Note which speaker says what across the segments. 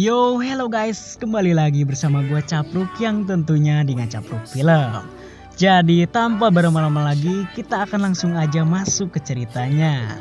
Speaker 1: Yo, hello guys, kembali lagi bersama gue Capruk yang tentunya dengan Capruk Film. Jadi tanpa berlama-lama lagi, kita akan langsung aja masuk ke ceritanya.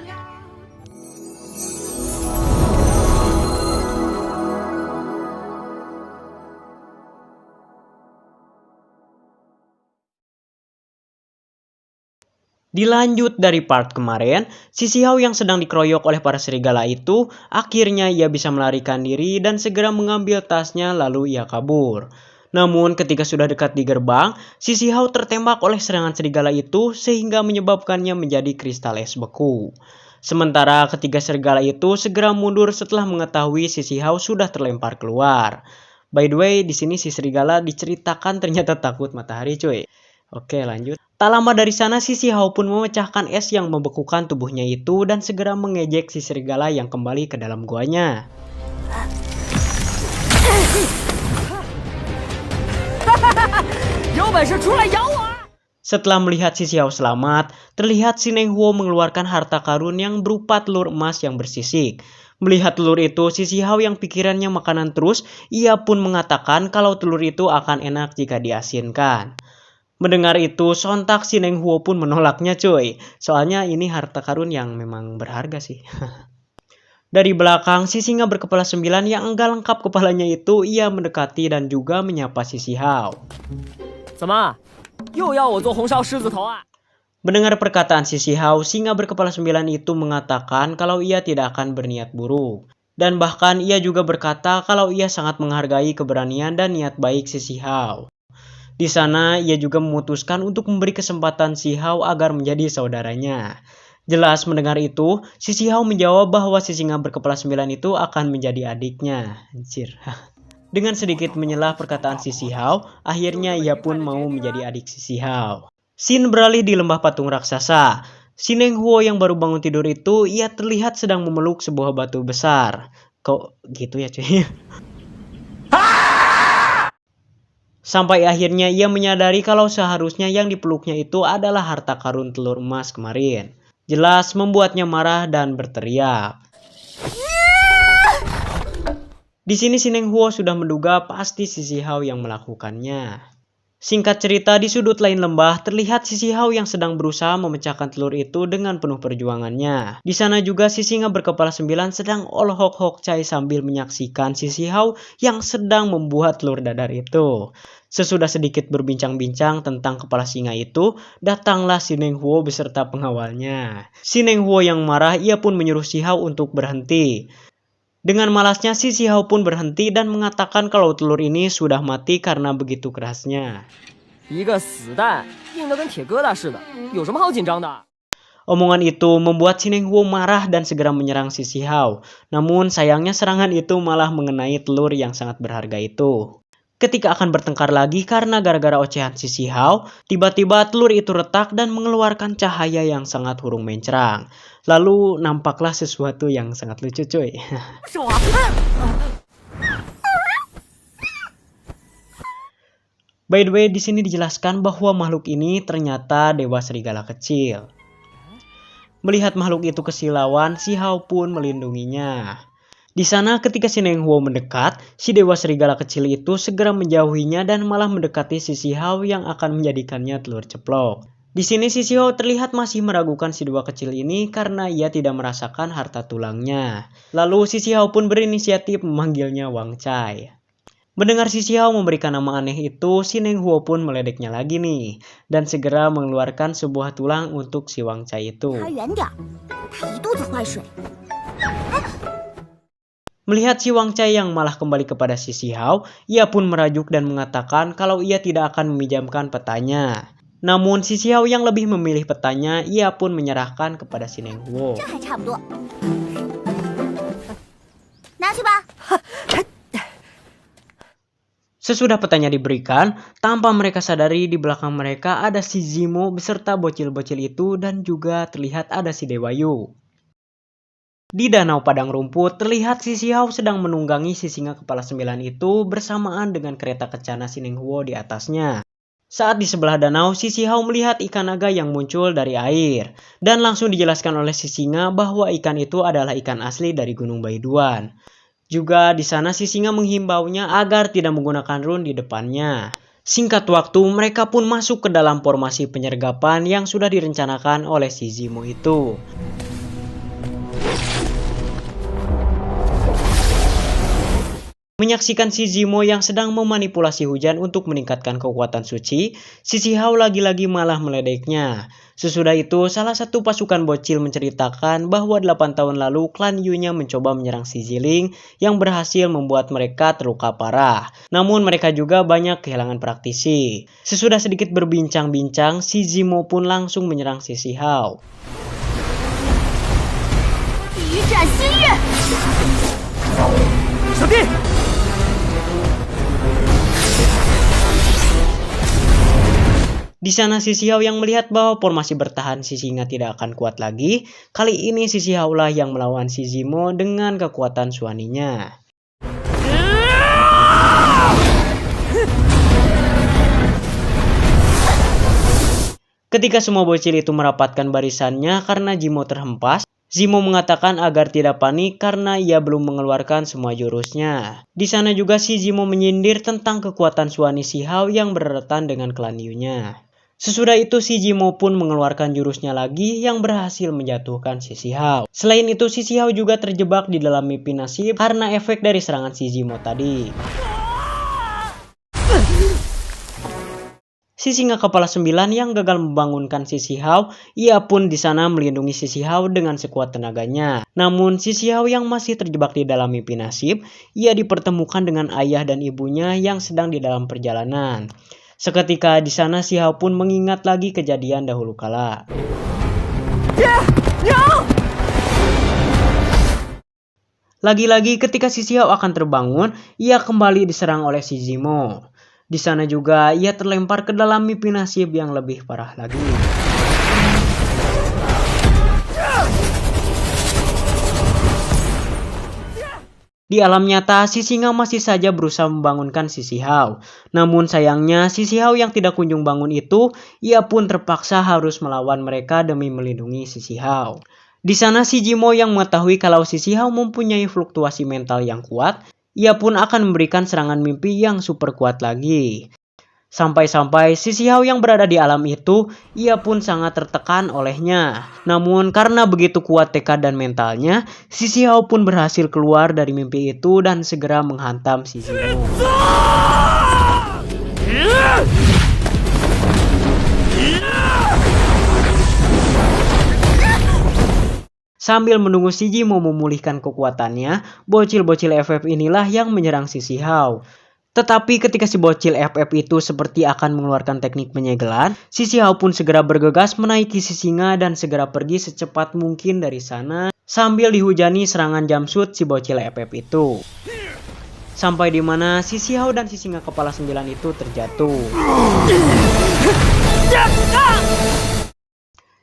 Speaker 1: Dilanjut dari part kemarin, si Shihao yang sedang dikeroyok oleh para serigala itu, akhirnya ia bisa melarikan diri dan segera mengambil tasnya lalu ia kabur. Namun ketika sudah dekat di gerbang, si Shihao tertembak oleh serangan serigala itu sehingga menyebabkannya menjadi kristal es beku. Sementara ketiga serigala itu segera mundur setelah mengetahui si Shihao sudah terlempar keluar. By the way, di sini si serigala diceritakan ternyata takut matahari cuy. Oke, lanjut. Tak lama dari sana si Shihao pun memecahkan es yang membekukan tubuhnya itu dan segera mengejek si serigala yang kembali ke dalam guanya. Setelah melihat si Shihao selamat, terlihat si Neng Huo mengeluarkan harta karun yang berupa telur emas yang bersisik. Melihat telur itu, si Shihao yang pikirannya makanan terus, ia pun mengatakan kalau telur itu akan enak jika diasinkan. Mendengar itu, sontak si Neng Huo pun menolaknya cuy. Soalnya ini harta karun yang memang berharga sih. Dari belakang, si singa berkepala 9 yang enggak lengkap kepalanya itu, ia mendekati dan juga menyapa si Shihao. Mendengar perkataan si Shihao, singa berkepala 9 itu mengatakan kalau ia tidak akan berniat buruk. Dan bahkan ia juga berkata kalau ia sangat menghargai keberanian dan niat baik si Shihao. Di sana, ia juga memutuskan untuk memberi kesempatan Shihao agar menjadi saudaranya. Jelas mendengar itu, si Shihao menjawab bahwa si singa berkepala 9 itu akan menjadi adiknya. Anjir. Dengan sedikit menyelah perkataan si Shihao, akhirnya ia pun mau menjadi adik si Shihao. Scene beralih di lembah patung raksasa. Si Neng Huo yang baru bangun tidur itu, ia terlihat sedang memeluk sebuah batu besar. Kok gitu ya cuy? Sampai akhirnya ia menyadari kalau seharusnya yang dipeluknya itu adalah harta karun telur emas kemarin. Jelas membuatnya marah dan berteriak. Di sini si Neng Huo sudah menduga pasti si Shihao yang melakukannya. Singkat cerita, di sudut lain lembah terlihat si Shihao yang sedang berusaha memecahkan telur itu dengan penuh perjuangannya. Di sana juga si singa berkepala 9 sedang olhok cai sambil menyaksikan si Shihao yang sedang membuat telur dadar itu. Sesudah sedikit berbincang-bincang tentang kepala singa itu, datanglah si Neng Huo beserta pengawalnya. Si Neng Huo yang marah, ia pun menyuruh Shihao untuk berhenti. Dengan malasnya si Shihao pun berhenti dan mengatakan kalau telur ini sudah mati karena begitu kerasnya. Omongan itu membuat si Neng Huo marah dan segera menyerang si Shihao. Namun sayangnya serangan itu malah mengenai telur yang sangat berharga itu. Ketika akan bertengkar lagi karena gara-gara ocehan si Shihao, tiba-tiba telur itu retak dan mengeluarkan cahaya yang sangat hurung mencerang. Lalu nampaklah sesuatu yang sangat lucu cuy. By the way, di sini dijelaskan bahwa makhluk ini ternyata dewa serigala kecil. Melihat makhluk itu kesilauan, Shihao pun melindunginya. Di sana ketika si Neng Huo mendekat, si dewa serigala kecil itu segera menjauhinya dan malah mendekati si Shihao yang akan menjadikannya telur ceplok. Di sini si Shihao terlihat masih meragukan si dewa kecil ini karena ia tidak merasakan harta tulangnya. Lalu si Shihao pun berinisiatif memanggilnya Wang Cai. Mendengar si Shihao memberikan nama aneh itu, si Neng Huo pun meledeknya lagi nih dan segera mengeluarkan sebuah tulang untuk si Wang Cai itu. Melihat si Wang Cai yang malah kembali kepada si Shihao, ia pun merajuk dan mengatakan kalau ia tidak akan meminjamkan petanya. Namun si Shihao yang lebih memilih petanya, ia pun menyerahkan kepada si Neng Huo. Sesudah petanya diberikan, tanpa mereka sadari di belakang mereka ada si Zimo beserta bocil-bocil itu dan juga terlihat ada si Dewa Yu. Di danau padang rumput, terlihat si Shihao sedang menunggangi si singa kepala 9 itu bersamaan dengan kereta kencana si Neng Huo di atasnya. Saat di sebelah danau, si Shihao melihat ikan naga yang muncul dari air. Dan langsung dijelaskan oleh si singa bahwa ikan itu adalah ikan asli dari Gunung Baiduan. Juga di sana si singa menghimbaunya agar tidak menggunakan rune di depannya. Singkat waktu, mereka pun masuk ke dalam formasi penyergapan yang sudah direncanakan oleh si Zemo itu. Menyaksikan si Zemo yang sedang memanipulasi hujan untuk meningkatkan kekuatan suci, si Hao lagi-lagi malah meledeknya. Sesudah itu, salah satu pasukan bocil menceritakan bahwa 8 tahun lalu klan Yu-nya mencoba menyerang si Ziling yang berhasil membuat mereka terluka parah. Namun mereka juga banyak kehilangan praktisi. Sesudah sedikit berbincang-bincang, si Zemo pun langsung menyerang si Hao. Di sana si Hao yang melihat bahwa formasi bertahan si singa tidak akan kuat lagi. Kali ini si Hao lah yang melawan si Zemo dengan kekuatan suaninya. Ketika semua bocil itu merapatkan barisannya karena Zemo terhempas, Zemo mengatakan agar tidak panik karena ia belum mengeluarkan semua jurusnya. Di sana juga si Zemo menyindir tentang kekuatan suani si Hao yang berdekatan dengan klan Yu-nya. Sesudah itu si Zemo pun mengeluarkan jurusnya lagi yang berhasil menjatuhkan si Hao. Selain itu si Hao juga terjebak di dalam mimpi nasib karena efek dari serangan si Zemo tadi. Si singa kepala 9 yang gagal membangunkan si Hao, ia pun di sana melindungi si Hao dengan sekuat tenaganya. Namun si Hao yang masih terjebak di dalam mimpi nasib, ia dipertemukan dengan ayah dan ibunya yang sedang di dalam perjalanan. Seketika di sana si Hao pun mengingat lagi kejadian dahulu kala. Lagi-lagi ketika si Hao akan terbangun, ia kembali diserang oleh si Zemo. Di sana juga ia terlempar ke dalam mimpi nasib yang lebih parah lagi. Di alam nyata, si singa masih saja berusaha membangunkan si Hao. Namun sayangnya, si Hao yang tidak kunjung bangun itu, ia pun terpaksa harus melawan mereka demi melindungi si Hao. Di sana si Zemo yang mengetahui kalau si Hao mempunyai fluktuasi mental yang kuat, ia pun akan memberikan serangan mimpi yang super kuat lagi. Sampai-sampai si Hao yang berada di alam itu, ia pun sangat tertekan olehnya. Namun karena begitu kuat tekad dan mentalnya, si Hao pun berhasil keluar dari mimpi itu dan segera menghantam si Zemo. Sambil menunggu si Zemo memulihkan kekuatannya, bocil-bocil FF inilah yang menyerang si Hao. Tetapi ketika si bocil FF itu seperti akan mengeluarkan teknik penyegelan, si Hao pun segera bergegas menaiki si singa dan segera pergi secepat mungkin dari sana sambil dihujani serangan jumpsuit si bocil FF itu. Sampai di mana si Hao dan si singa kepala 9 itu terjatuh.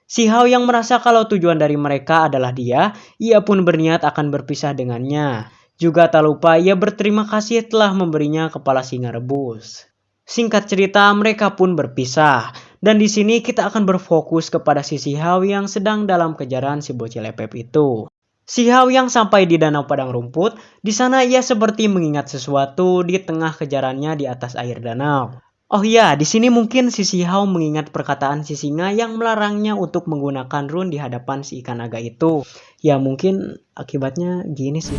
Speaker 1: Si Hao yang merasa kalau tujuan dari mereka adalah dia, ia pun berniat akan berpisah dengannya. Juga tak lupa ia berterima kasih telah memberinya kepala singa rebus. Singkat cerita, mereka pun berpisah. Dan di sini kita akan berfokus kepada si Hao yang sedang dalam kejaran si bocil FF itu. Si Hao yang sampai di danau padang rumput, di sana ia seperti mengingat sesuatu di tengah kejarannya di atas air danau. Oh iya, di sini mungkin si Hao mengingat perkataan si singa yang melarangnya untuk menggunakan rune di hadapan si ikan naga itu. Ya mungkin akibatnya gini sih.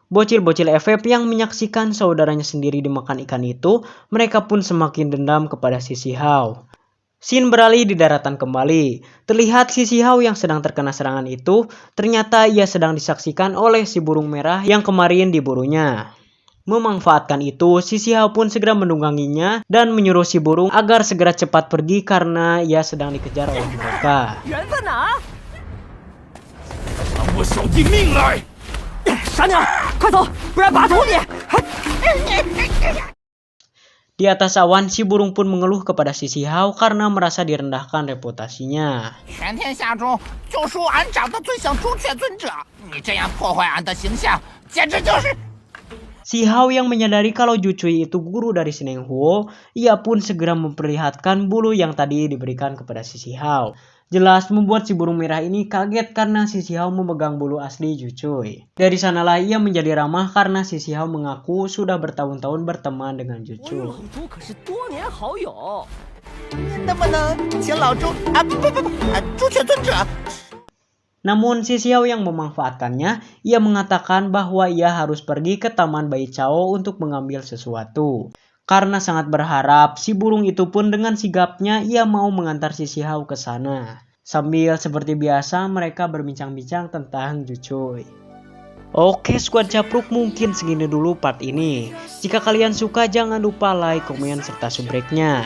Speaker 1: Bocil-bocil FF yang menyaksikan saudaranya sendiri dimakan ikan itu, mereka pun semakin dendam kepada si Hao. Scene beralih di daratan kembali. Terlihat si Hao yang sedang terkena serangan itu, ternyata ia sedang disaksikan oleh si burung merah yang kemarin diburunya. Memanfaatkan itu, si Hao pun segera menungganginya dan menyuruh si burung agar segera cepat pergi karena ia sedang dikejar oleh mereka. Di atas awan, si burung pun mengeluh kepada si Hao karena merasa direndahkan reputasinya. Si Hao yang menyadari kalau Jucui itu guru dari Sineng Huo, ia pun segera memperlihatkan bulu yang tadi diberikan kepada si Hao. Jelas membuat si burung merah ini kaget karena si Hao memegang bulu asli Jucui. Dari sanalah ia menjadi ramah karena si Hao mengaku sudah bertahun-tahun berteman dengan Jucui. Namun si Xiao yang memanfaatkannya, ia mengatakan bahwa ia harus pergi ke Taman Bai Chao untuk mengambil sesuatu. Karena sangat berharap, si burung itu pun dengan sigapnya ia mau mengantar si Xiao ke sana. Sambil seperti biasa mereka berbincang-bincang tentang Jucui. Oke Squad Capruk, mungkin segini dulu part ini. Jika kalian suka jangan lupa like, komen, serta subscribe-nya.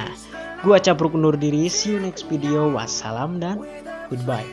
Speaker 1: Gua Capruk undur diri, see you next video. Wassalam dan goodbye.